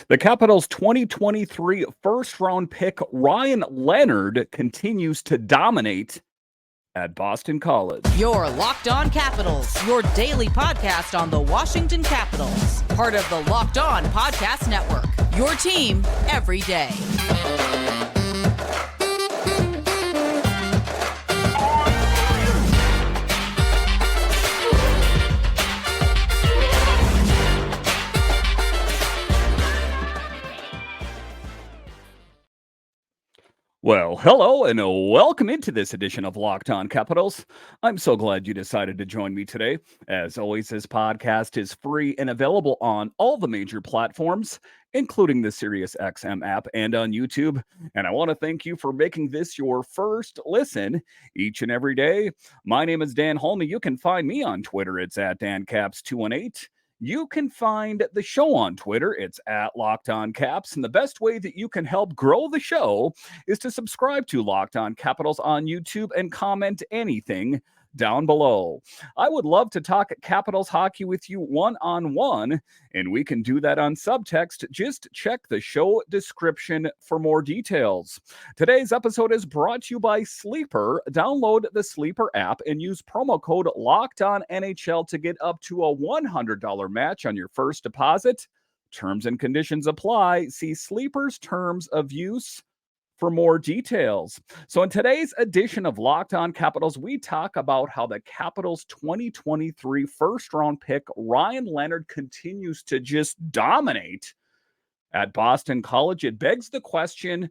The Capitals' 2023 first-round pick Ryan Leonard continues to dominate at Boston College. Your Locked On Capitals, your daily podcast on the Washington Capitals. Part of the Locked On Podcast Network, your team every day. Well, hello and welcome into this edition of Locked On Capitals. I'm so glad you decided to join me today. As always, this podcast is free and available on all the major platforms, including the SiriusXM app and on YouTube. And I want to thank you for making this your first listen each and every day. My name is Dan Holme. You can find me on Twitter. It's at DanCaps218. You can find the show on Twitter. It's at Locked On Caps. And the best way that you can help grow the show is to subscribe to Locked On Capitals on YouTube and comment anything down below. I would love to talk Capitals hockey with you one-on-one, and we can do that on subtext. Just check the show description for more details. Today's episode is brought to you by Sleeper. Download the Sleeper app and use promo code LOCKEDONNHL to get up to a $100 match on your first deposit. Terms and conditions apply. See Sleeper's terms of use for more details. So in today's edition of Locked On Capitals, we talk about how the Capitals' 2023 first-round pick, Ryan Leonard, continues to just dominate at Boston College. It begs the question,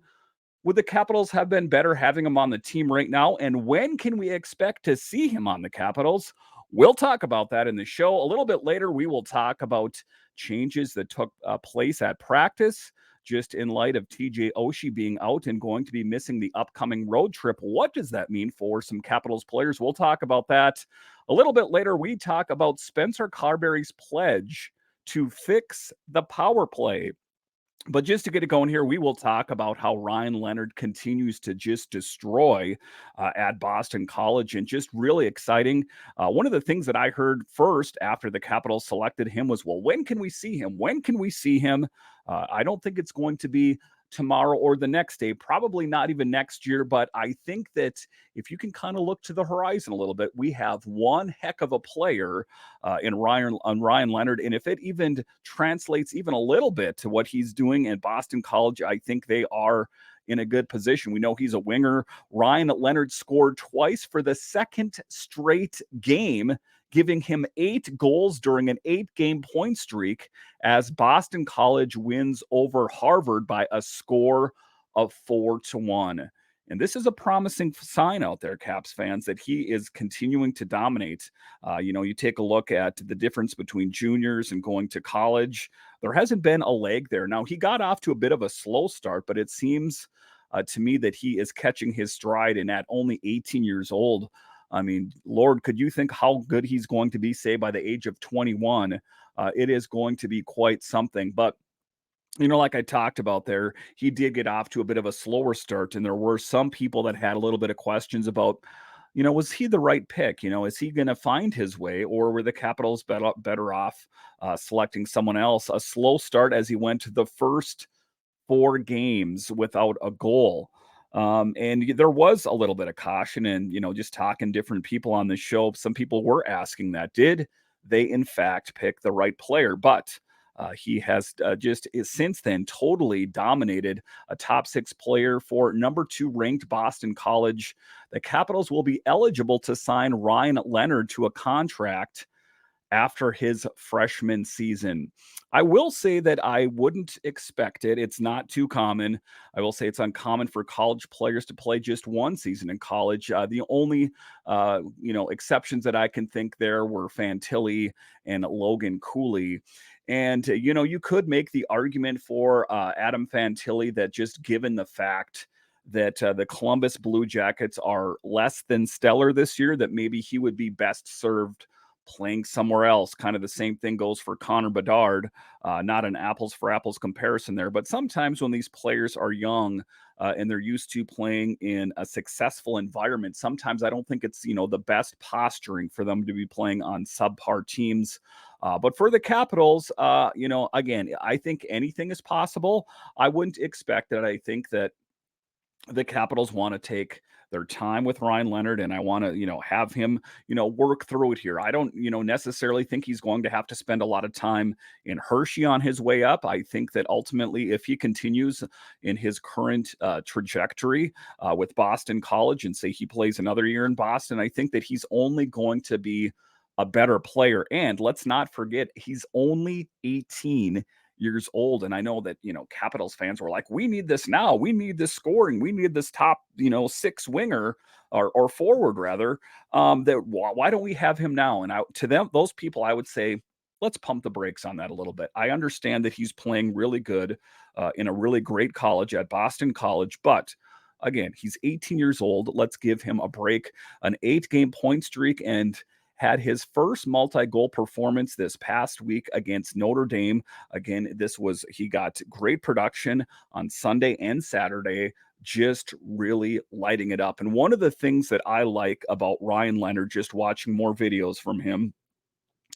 would the Capitals have been better having him on the team right now? And when can we expect to see him on the Capitals? We'll talk about that in the show. A little bit later, we will talk about changes that took place at practice, just in light of TJ Oshie being out and going to be missing the upcoming road trip. What does that mean for some Capitals players? We'll talk about that. A little bit later, we talk about Spencer Carbery's pledge to fix the power play. But just to get it going here, we will talk about how Ryan Leonard continues to just destroy at Boston College, and just really exciting. One of the things that I heard first after the Capitals selected him was, well, when can we see him? When can we see him? I don't think it's going to be tomorrow or the next day, probably not even next year. But I think that if you can kind of look to the horizon a little bit, we have one heck of a player in Ryan Leonard. And if it even translates even a little bit to what he's doing at Boston College, I think they are in a good position. We know he's a winger. Ryan Leonard scored twice for the second straight game, giving him 8 goals during an 8-game point streak as Boston College wins over Harvard by a score of 4-1. And this is a promising sign out there, Caps fans, that he is continuing to dominate. You take a look at the difference between juniors and going to college. There hasn't been a leg there. Now, he got off to a bit of a slow start, but it seems to me that he is catching his stride, and at only 18 years old, I mean, Lord, could you think how good he's going to be, say, by the age of 21? It is going to be quite something. But, like I talked about there, he did get off to a bit of a slower start, and there were some people that had a little bit of questions about, was he the right pick? Is he going to find his way, or were the Capitals better off selecting someone else? A slow start as he went to the first 4 games without a goal. And there was a little bit of caution, and, just talking different people on the show, some people were asking that, did they in fact pick the right player? But he has just since then totally dominated, a top 6 player for number 2 ranked Boston College. The Capitals will be eligible to sign Ryan Leonard to a contract after his freshman season. I will say that I wouldn't expect it. It's not too common. I will say it's uncommon for college players to play just one season in college. The only, exceptions that I can think there were Fantilli and Logan Cooley. And, you could make the argument for Adam Fantilli that just given the fact that the Columbus Blue Jackets are less than stellar this year, that maybe he would be best served playing somewhere else. Kind of the same thing goes for Connor Bedard. Not an apples for apples comparison there, but sometimes when these players are young, and they're used to playing in a successful environment, sometimes I don't think it's, the best posturing for them to be playing on subpar teams. But for the Capitals, again, I think anything is possible. I wouldn't expect that. I think that the Capitals want to take their time with Ryan Leonard, and I want to, have him, work through it here. I don't, necessarily think he's going to have to spend a lot of time in Hershey on his way up. I think that ultimately, if he continues in his current trajectory with Boston College, and say he plays another year in Boston, I think that he's only going to be a better player. And let's not forget, he's only 18 years old. And I know that, Capitals fans were like, we need this now. We need this scoring. We need this top, six winger or forward rather. Why don't we have him now? And to them, those people, I would say, let's pump the brakes on that a little bit. I understand that he's playing really good in a really great college at Boston College, but again, he's 18 years old. Let's give him a break. An 8-game point streak, and had his first multi-goal performance this past week against Notre Dame. Again, he got great production on Sunday and Saturday, just really lighting it up. And one of the things that I like about Ryan Leonard, just watching more videos from him,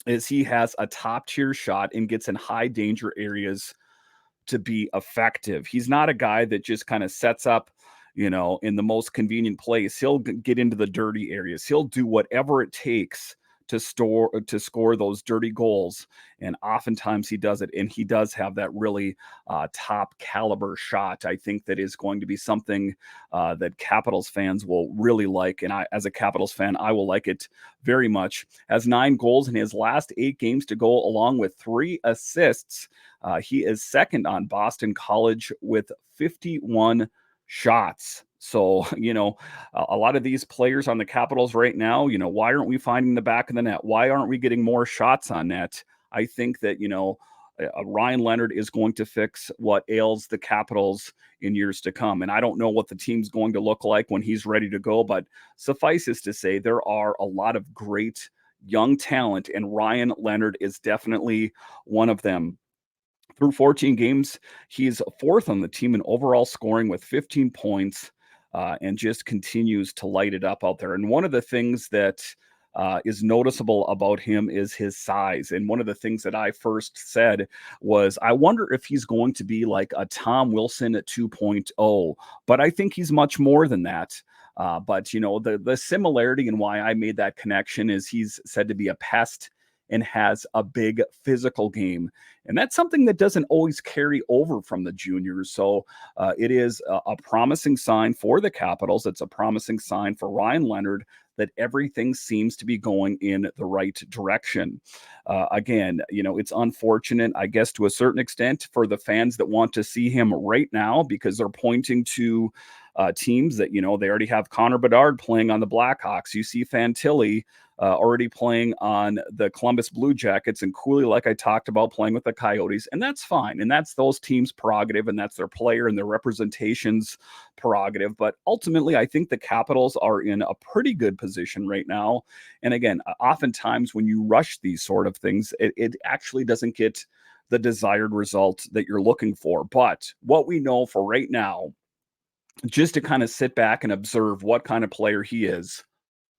is he has a top tier shot and gets in high danger areas to be effective. He's not a guy that just kind of sets up, in the most convenient place. He'll get into the dirty areas. He'll do whatever it takes to score those dirty goals. And oftentimes he does it. And he does have that really top caliber shot. I think that is going to be something that Capitals fans will really like. And as a Capitals fan, I will like it very much. Has 9 goals in his last 8 games to go, along with 3 assists. He is second on Boston College with 51 shots. So, a lot of these players on the Capitals right now, why aren't we finding the back of the net? Why aren't we getting more shots on net? I think that, Ryan Leonard is going to fix what ails the Capitals in years to come. And I don't know what the team's going to look like when he's ready to go, but suffices to say, there are a lot of great young talent, and Ryan Leonard is definitely one of them. Through 14 games, he's 4th on the team in overall scoring with 15 points, and just continues to light it up out there. And one of the things that is noticeable about him is his size. And one of the things that I first said was, I wonder if he's going to be like a Tom Wilson at 2.0, but I think he's much more than that. But the similarity and why I made that connection is he's said to be a pest and has a big physical game. And that's something that doesn't always carry over from the juniors. So it is a promising sign for the Capitals. It's a promising sign for Ryan Leonard that everything seems to be going in the right direction. Again, it's unfortunate, I guess, to a certain extent for the fans that want to see him right now, because they're pointing to teams that, they already have Connor Bedard playing on the Blackhawks. You see Fantilli already playing on the Columbus Blue Jackets, and Cooley, like I talked about, playing with the Coyotes. And that's fine. And that's those teams' prerogative, and that's their player and their representation's prerogative. But ultimately, I think the Capitals are in a pretty good position right now. And again, oftentimes when you rush these sort of things, it actually doesn't get the desired result that you're looking for. But what we know for right now, just to kind of sit back and observe what kind of player he is,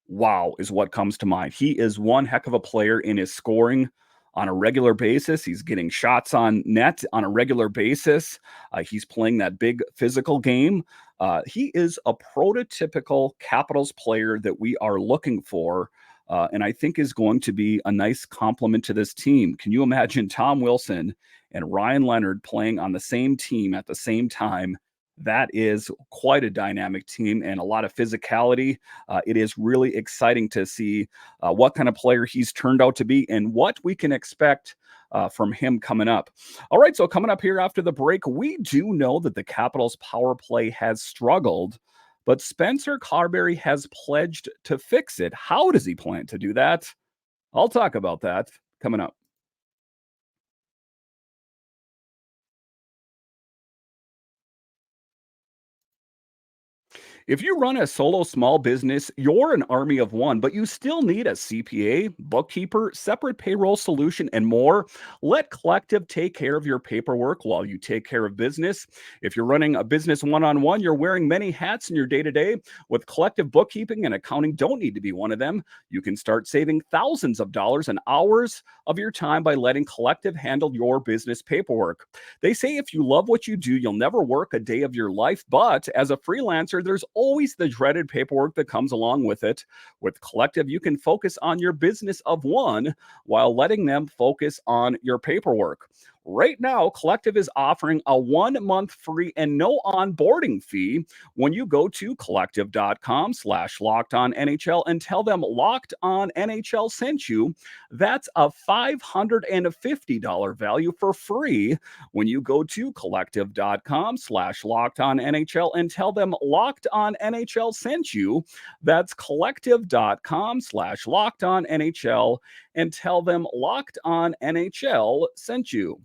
wow, is what comes to mind. He is one heck of a player in his scoring on a regular basis. He's getting shots on net on a regular basis. He's playing that big physical game. He is a prototypical Capitals player that we are looking for, and I think is going to be a nice complement to this team. Can you imagine Tom Wilson and Ryan Leonard playing on the same team at the same time? That is quite a dynamic team and a lot of physicality. It is really exciting to see what kind of player he's turned out to be and what we can expect from him coming up. All right, so coming up here after the break, we do know that the Capitals power play has struggled, but Spencer Carbery has pledged to fix it. How does he plan to do that? I'll talk about that coming up. If you run a solo small business, you're an army of one, but you still need a CPA, bookkeeper, separate payroll solution, and more. Let Collective take care of your paperwork while you take care of business. If you're running a business one on one, you're wearing many hats in your day to day. With Collective, bookkeeping and accounting don't need to be one of them. You can start saving thousands of dollars and hours of your time by letting Collective handle your business paperwork. They say if you love what you do, you'll never work a day of your life. But as a freelancer, there's always the dreaded paperwork that comes along with it. With Collective, you can focus on your business of one while letting them focus on your paperwork. Right now, Collective is offering a 1 month free and no onboarding fee when you go to collective.com/locked on NHL and tell them Locked On NHL sent you. That's a $550 value for free when you go to collective.com/locked on NHL and tell them Locked On NHL sent you. That's collective.com/locked on NHL and tell them Locked On NHL sent you.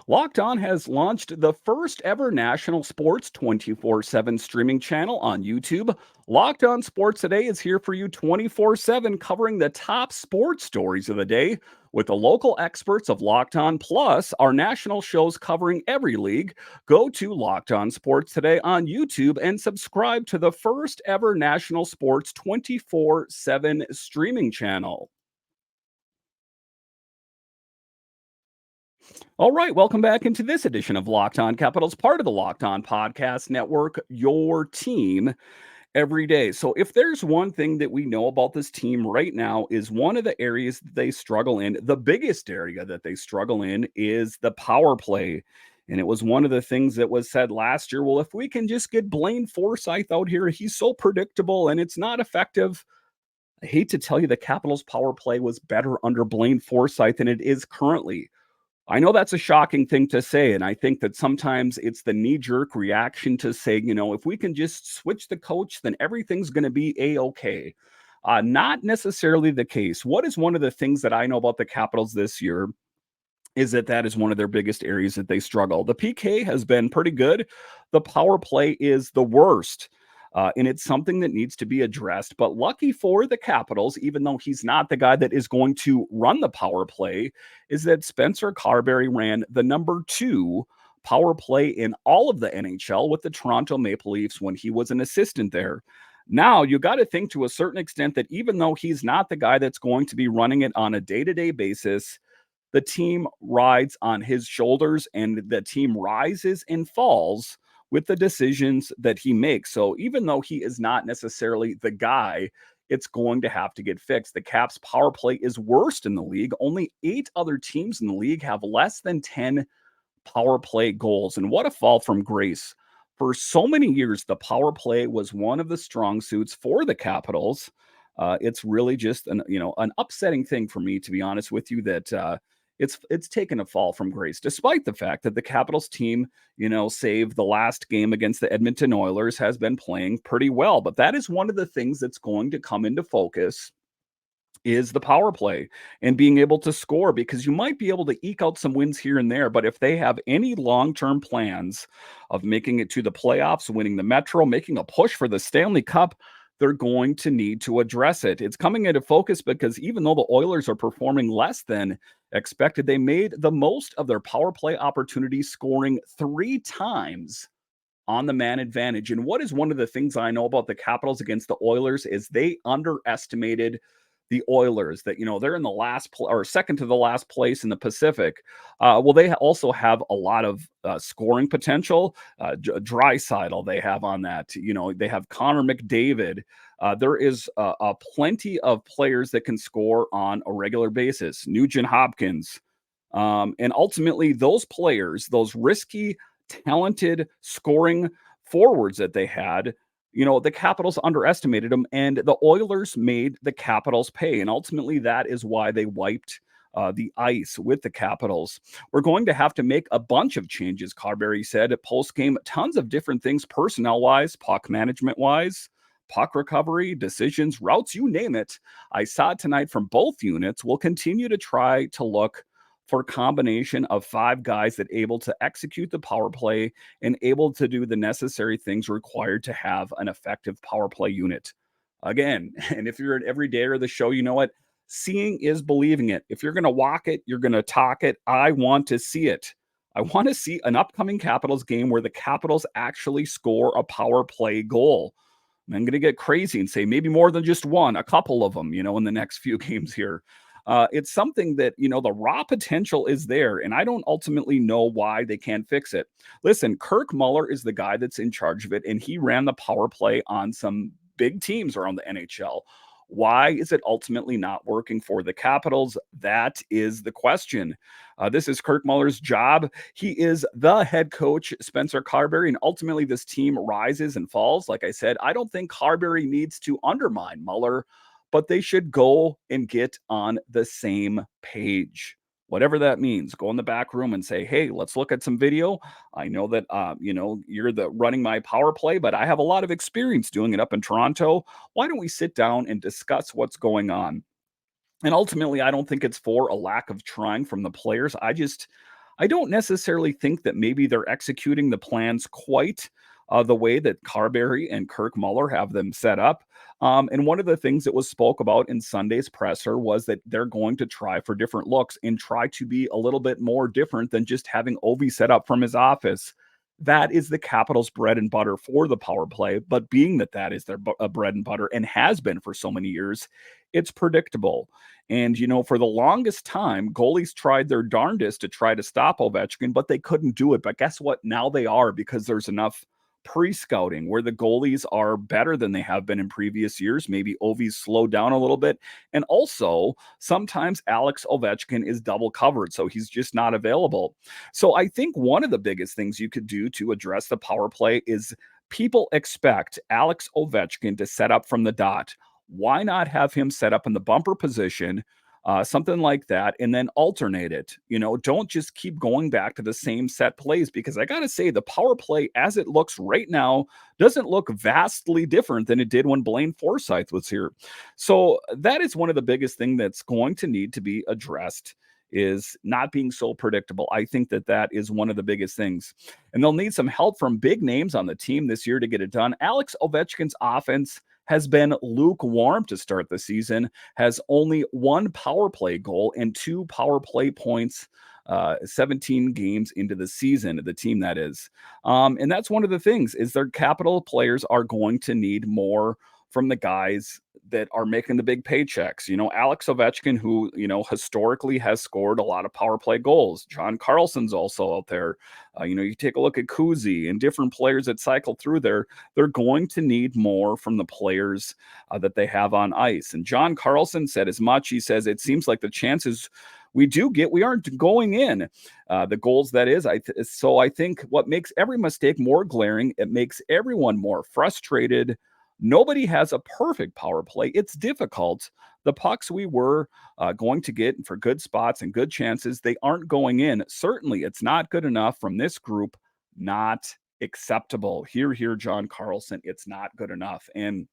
Locked On has launched the first ever national sports 24/7 streaming channel on YouTube. Locked On Sports Today is here for you 24/7, covering the top sports stories of the day with the local experts of Locked On, plus our national shows covering every league. Go to Locked On Sports Today on YouTube and subscribe to the first ever national sports 24/7 streaming channel. All right, welcome back into this edition of Locked On Capitals, part of the Locked On Podcast Network, your team every day. So if there's one thing that we know about this team right now is one of the areas that they struggle in, the biggest area that they struggle in is the power play. And it was one of the things that was said last year. Well, if we can just get Blaine Forsythe out here, he's so predictable and it's not effective. I hate to tell you, the Capitals power play was better under Blaine Forsythe than it is currently. I know that's a shocking thing to say, and I think that sometimes it's the knee-jerk reaction to say, if we can just switch the coach, then everything's going to be A-okay. Not necessarily the case. What is one of the things that I know about the Capitals this year is that is one of their biggest areas that they struggle. The PK has been pretty good. The power play is the worst. And it's something that needs to be addressed. But lucky for the Capitals, even though he's not the guy that is going to run the power play, is that Spencer Carbery ran the number 2 power play in all of the NHL with the Toronto Maple Leafs when he was an assistant there. Now, you got to think to a certain extent that even though he's not the guy that's going to be running it on a day-to-day basis, the team rides on his shoulders and the team rises and falls with the decisions that he makes. So even though he is not necessarily the guy, it's going to have to get fixed. The Caps power play is worst in the league. Only 8 other teams in the league have less than 10 power play goals. And what a fall from grace. For so many years, the power play was one of the strong suits for the Capitals. It's really just an upsetting thing for me, to be honest with you, that it's taken a fall from grace, despite the fact that the Capitals team, save the last game against the Edmonton Oilers, has been playing pretty well. But that is one of the things that's going to come into focus is the power play and being able to score, because you might be able to eke out some wins here and there. But if they have any long-term plans of making it to the playoffs, winning the Metro, making a push for the Stanley Cup, they're going to need to address it. It's coming into focus because even though the Oilers are performing less than expected, they made the most of their power play opportunities, scoring 3 times on the man advantage. And what is one of the things I know about the Capitals against the Oilers is they underestimated the Oilers, that they're in the last or second to the last place in the Pacific. Well, they also have a lot of scoring potential. Draisaitl they have on that. They have Connor McDavid. There is plenty of players that can score on a regular basis. Nugent Hopkins. And ultimately, those players, those risky, talented scoring forwards that they had, the Capitals underestimated them, and the Oilers made the Capitals pay. And ultimately, that is why they wiped the ice with the Capitals. We're going to have to make a bunch of changes, Carbery said at post-game. Tons of different things, personnel-wise, puck management-wise, puck recovery, decisions, routes, you name it. I saw it tonight from both units. We'll continue to try to look for a combination of 5 guys that able to execute the power play and able to do the necessary things required to have an effective power play unit. Again, and if you're an everydayer of the show, you know what? Seeing is believing it. If you're going to walk it, you're going to talk it. I want to see it. I want to see an upcoming Capitals game where the Capitals actually score a power play goal. I'm going to get crazy and say maybe more than just one, a couple of them, in the next few games here. It's something that, the raw potential is there, and I don't ultimately know why they can't fix it. Listen, Kirk Muller is the guy that's in charge of it, and he ran the power play on some big teams around the NHL. Why is it ultimately not working for the Capitals? That is the question. This is Kirk Muller's job. He is the head coach, Spencer Carbery, and ultimately this team rises and falls. Like I said, I don't think Carbery needs to undermine Muller, but they should go and get on the same page. Whatever that means, go in the back room and say, hey, let's look at some video. I know that, you're the running my power play, but I have a lot of experience doing it up in Toronto. Why don't we sit down and discuss what's going on? And ultimately, I don't think it's for a lack of trying from the players. I don't necessarily think that maybe they're executing the plans quite the way that Carbery and Kirk Muller have them set up. And one of the things that was spoke about in Sunday's presser was that they're going to try for different looks and try to be a little bit more different than just having Ovi set up from his office. That is the Capitals' bread and butter for the power play. But being that that is their bread and butter and has been for so many years, it's predictable. And, for the longest time, goalies tried their darndest to try to stop Ovechkin, but they couldn't do it. But guess what? Now they are, because there's enough pre-scouting where the goalies are better than they have been in previous years. Maybe Ovi's slowed down a little bit. And also, sometimes Alex Ovechkin is double covered, so he's just not available. So I think one of the biggest things you could do to address the power play is people expect Alex Ovechkin to set up from the dot. Why not have him set up in the bumper position, something like that, and then alternate it? Don't just keep going back to the same set plays, because I got to say, the power play as it looks right now doesn't look vastly different than it did when Blaine Forsythe was here. So that is one of the biggest things that's going to need to be addressed, is not being so predictable. I think that that is one of the biggest things. And they'll need some help from big names on the team this year to get it done. Alex Ovechkin's offense has been lukewarm to start the season, has only 1 power play goal and 2 power play points, 17 games into the season, the team that is. And that's one of the things, is their Capital players are going to need more from the guys that are making the big paychecks. Alex Ovechkin, who, historically has scored a lot of power play goals. John Carlson's also out there. You take a look at Kuzi and different players that cycle through there. They're going to need more from the players that they have on ice. And John Carlson said as much. He says, it seems like the chances we do get, we aren't going in. The goals, that is. So I think what makes every mistake more glaring, it makes everyone more frustrated. Nobody has a perfect power play. It's difficult. The pucks we were going to get for good spots and good chances, they aren't going in. Certainly, it's not good enough from this group. Not acceptable. Here, John Carlson, it's not good enough. And,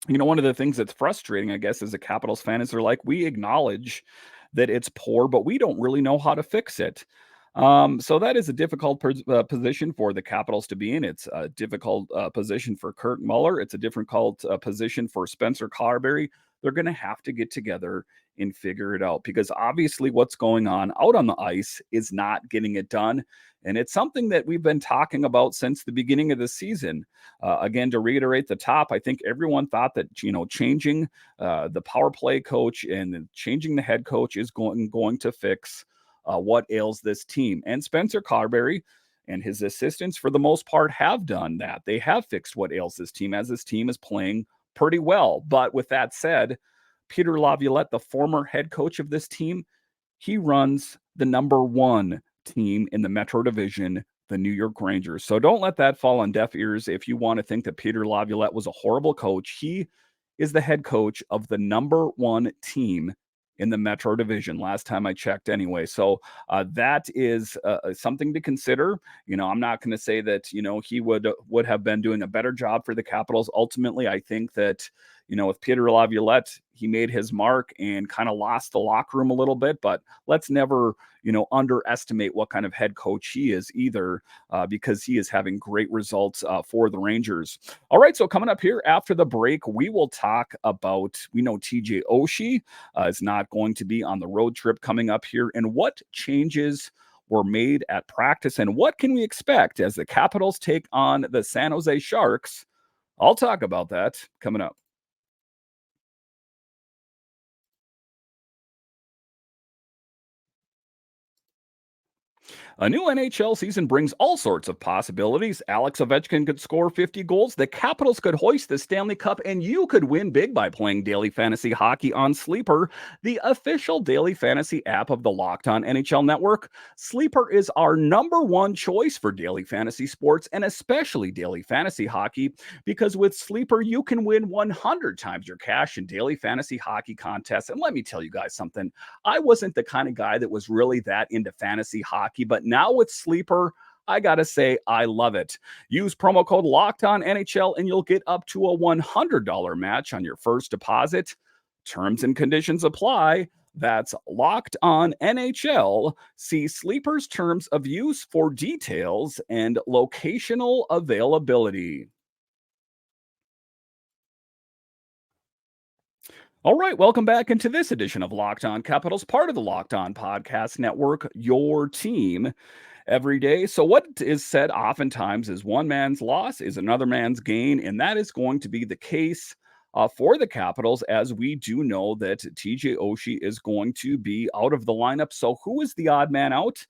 one of the things that's frustrating, I guess, as a Capitals fan, is they're like, we acknowledge that it's poor, but we don't really know how to fix it. So that is a difficult position for the Capitals to be in. It's a difficult position for Kirk Muller. It's a difficult position for Spencer Carbery. They're going to have to get together and figure it out, because obviously what's going on out on the ice is not getting it done. And it's something that we've been talking about since the beginning of the season. Again, to reiterate the top, I think everyone thought that, changing the power play coach and changing the head coach is going to fix what ails this team. And Spencer Carbery and his assistants, for the most part, have done that. They have fixed what ails this team, as this team is playing pretty well. But with that said, Peter Laviolette, the former head coach of this team, he runs the number 1 team in the Metro Division, the New York Rangers. So don't let that fall on deaf ears if you want to think that Peter Laviolette was a horrible coach. He is the head coach of the number 1 team in the Metro Division, last time I checked anyway. So that is something to consider. I'm not going to say that, he would have been doing a better job for the Capitals. Ultimately, I think that, With Peter Laviolette, he made his mark and kind of lost the locker room a little bit, but let's never, underestimate what kind of head coach he is either, because he is having great results for the Rangers. All right, so coming up here after the break, we will talk about, we know TJ Oshie is not going to be on the road trip coming up here, and what changes were made at practice, and what can we expect as the Capitals take on the San Jose Sharks. I'll talk about that coming up. A new NHL season brings all sorts of possibilities. Alex Ovechkin could score 50 goals, the Capitals could hoist the Stanley Cup, and you could win big by playing daily fantasy hockey on Sleeper, the official daily fantasy app of the Locked On NHL Network. Sleeper is our number one choice for daily fantasy sports, and especially daily fantasy hockey, because with Sleeper, you can win 100 times your cash in daily fantasy hockey contests. And let me tell you guys something. I wasn't the kind of guy that was really that into fantasy hockey, but now with Sleeper, I got to say, I love it. Use promo code Locked On NHL and you'll get up to a $100 match on your first deposit. Terms and conditions apply. That's Locked On NHL. See Sleeper's terms of use for details and locational availability. All right, welcome back into this edition of Locked On Capitals, part of the Locked On Podcast Network, your team every day. So, what is said oftentimes is one man's loss is another man's gain, and that is going to be the case for the Capitals, as we do know that TJ Oshie is going to be out of the lineup. So, who is the odd man out?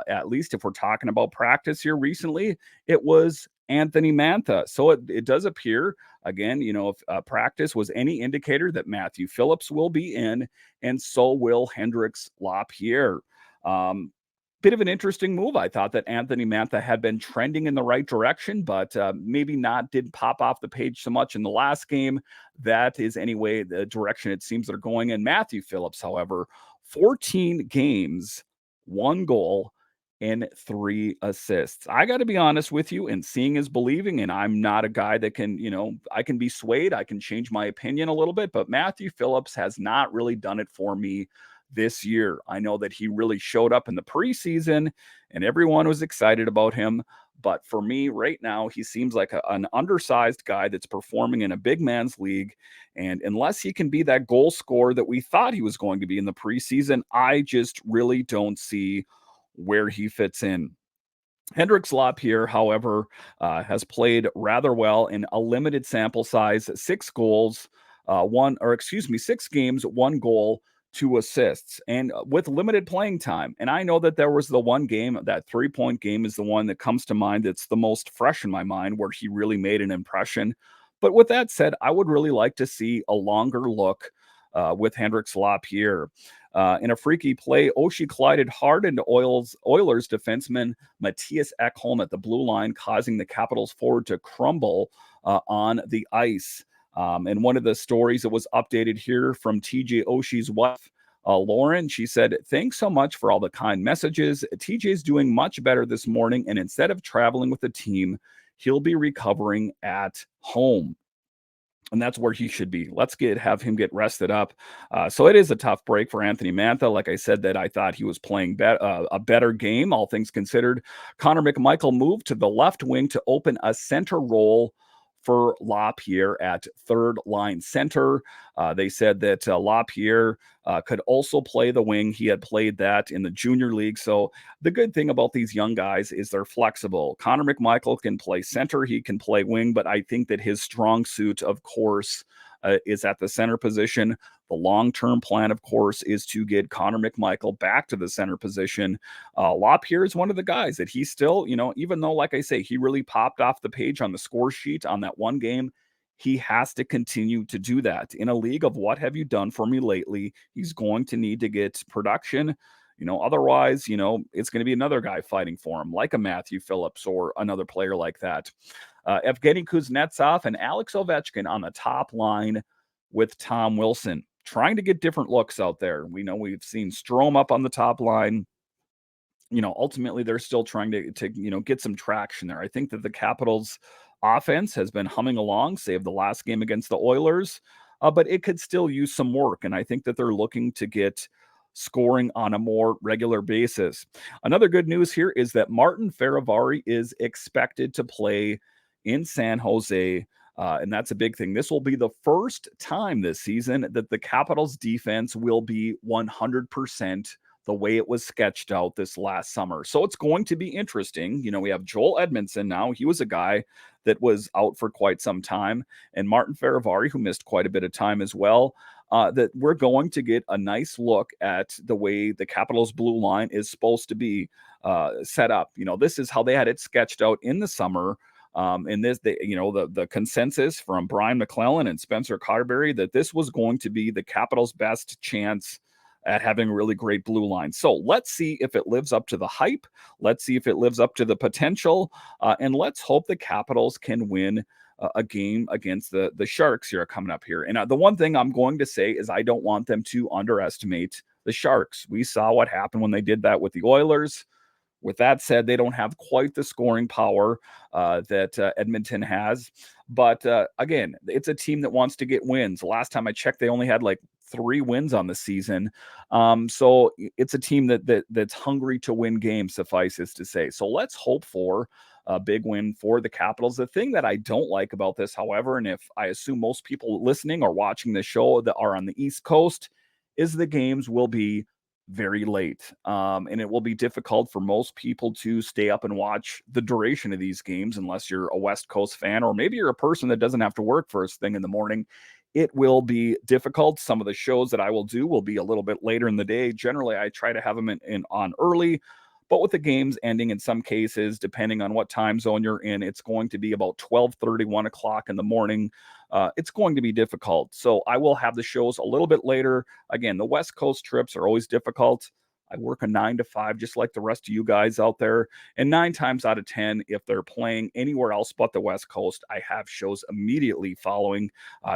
At least if we're talking about practice here recently, it was Anthony Mantha. So it does appear, again, if practice was any indicator, that Matthew Phillips will be in, and so will Hendrix Lapierre. Bit of an interesting move. I thought that Anthony Mantha had been trending in the right direction, but maybe didn't pop off the page so much in the last game. That is anyway the direction it seems they're going in. Matthew Phillips, however, 14 games, 1 goal, and 3 assists. I got to be honest with you, and seeing is believing, and I'm not a guy that can, I can be swayed. I can change my opinion a little bit, but Matthew Phillips has not really done it for me this year. I know that he really showed up in the preseason and everyone was excited about him. But for me right now, he seems like an undersized guy that's performing in a big man's league. And unless he can be that goal scorer that we thought he was going to be in the preseason, I just really don't see where he fits in. Hendrix Lapierre, however, has played rather well in a limited sample size, 6 goals, 6 games, 1 goal, 2 assists, and with limited playing time. And I know that there was the one game, that 3-point game is the one that comes to mind. That's the most fresh in my mind where he really made an impression. But with that said, I would really like to see a longer look with Hendrix Lapierre. In a freaky play, Oshie collided hard into Oilers defenseman Matthias Ekholm at the blue line, causing the Capitals forward to crumble on the ice. And one of the stories that was updated here from TJ Oshie's wife, Lauren, she said, "Thanks so much for all the kind messages. TJ's doing much better this morning, and instead of traveling with the team, he'll be recovering at home." And that's where he should be. Let's have him get rested up. So it is a tough break for Anthony Mantha. Like I said, that I thought he was playing a better game, all things considered. Connor McMichael moved to the left wing to open a center role for Lapierre at third line center. They said that Lapierre could also play the wing. He had played that in the junior league. So the good thing about these young guys is they're flexible. Connor McMichael can play center. He can play wing, but I think that his strong suit, of course, is at the center position. The long-term plan, of course, is to get Connor McMichael back to the center position. Lapierre is one of the guys that he still, even though, like I say, he really popped off the page on the score sheet on that one game, he has to continue to do that. In a league of what have you done for me lately, he's going to need to get production. Otherwise, it's going to be another guy fighting for him, like a Matthew Phillips or another player like that. Evgeny Kuznetsov and Alex Ovechkin on the top line with Tom Wilson, trying to get different looks out there. We know we've seen Strome up on the top line. Ultimately they're still trying to get some traction there. I think that the Capitals Offense has been humming along, save the last game against the Oilers, but it could still use some work. And I think that they're looking to get scoring on a more regular basis. Another good news here is that Martin Feravari is expected to play in San Jose. And that's a big thing. This will be the first time this season that the Capitals defense will be 100% the way it was sketched out this last summer. So it's going to be interesting. We have Joel Edmondson now. He was a guy that was out for quite some time, and Martin Feravari, who missed quite a bit of time as well. That we're going to get a nice look at the way the Capitals blue line is supposed to be set up. This is how they had it sketched out in the summer. And the consensus from Brian McClellan and Spencer Carbery that this was going to be the Capitals' best chance at having a really great blue line. So let's see if it lives up to the hype. Let's see if it lives up to the potential. And let's hope the Capitals can win a game against the Sharks here coming up here. And the one thing I'm going to say is I don't want them to underestimate the Sharks. We saw what happened when they did that with the Oilers. With that said, they don't have quite the scoring power that Edmonton has. But again, it's a team that wants to get wins. The last time I checked, they only had like 3 wins on the season. So it's a team that's hungry to win games, suffices to say. So let's hope for a big win for the Capitals. The thing that I don't like about this, however, and if I assume most people listening or watching the show that are on the East Coast, is the games will be very late. And it will be difficult for most people to stay up and watch the duration of these games unless you're a West Coast fan, or maybe you're a person that doesn't have to work first thing in the morning. It will be difficult. Some of the shows that I will do will be a little bit later in the day. Generally, I try to have them on early, but with the games ending in some cases, depending on what time zone you're in, it's going to be about 12:30, 1 o'clock in the morning. It's going to be difficult. So I will have the shows a little bit later. Again, the West Coast trips are always difficult. I work a 9 to 5, just like the rest of you guys out there. And 9 times out of 10, if they're playing anywhere else but the West Coast, I have shows immediately following.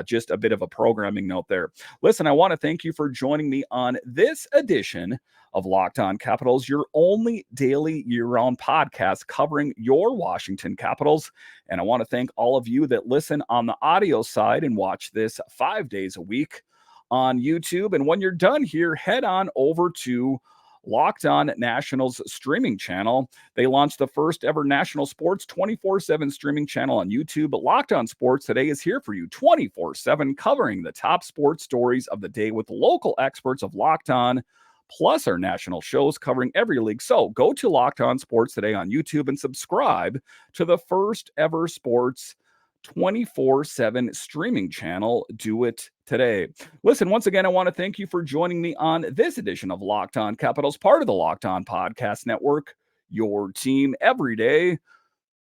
Just a bit of a programming note there. Listen, I want to thank you for joining me on this edition of Locked On Capitals, your only daily year-round podcast covering your Washington Capitals. And I want to thank all of you that listen on the audio side and watch this 5 days a week on YouTube. And when you're done here, head on over to Locked On Nationals streaming channel. They launched the first ever national sports 24/7 streaming channel on YouTube. But Locked On Sports today is here for you 24/7, covering the top sports stories of the day with local experts of Locked On, plus our national shows covering every league. So go to Locked On Sports today on YouTube and subscribe to the first ever sports 24/7 streaming channel. Do it today. Listen, once again, I want to thank you for joining me on this edition of Locked On Capitals, part of the Locked On Podcast Network, your team every day.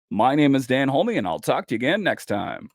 My name is Dan Holme, and I'll talk to you again next time.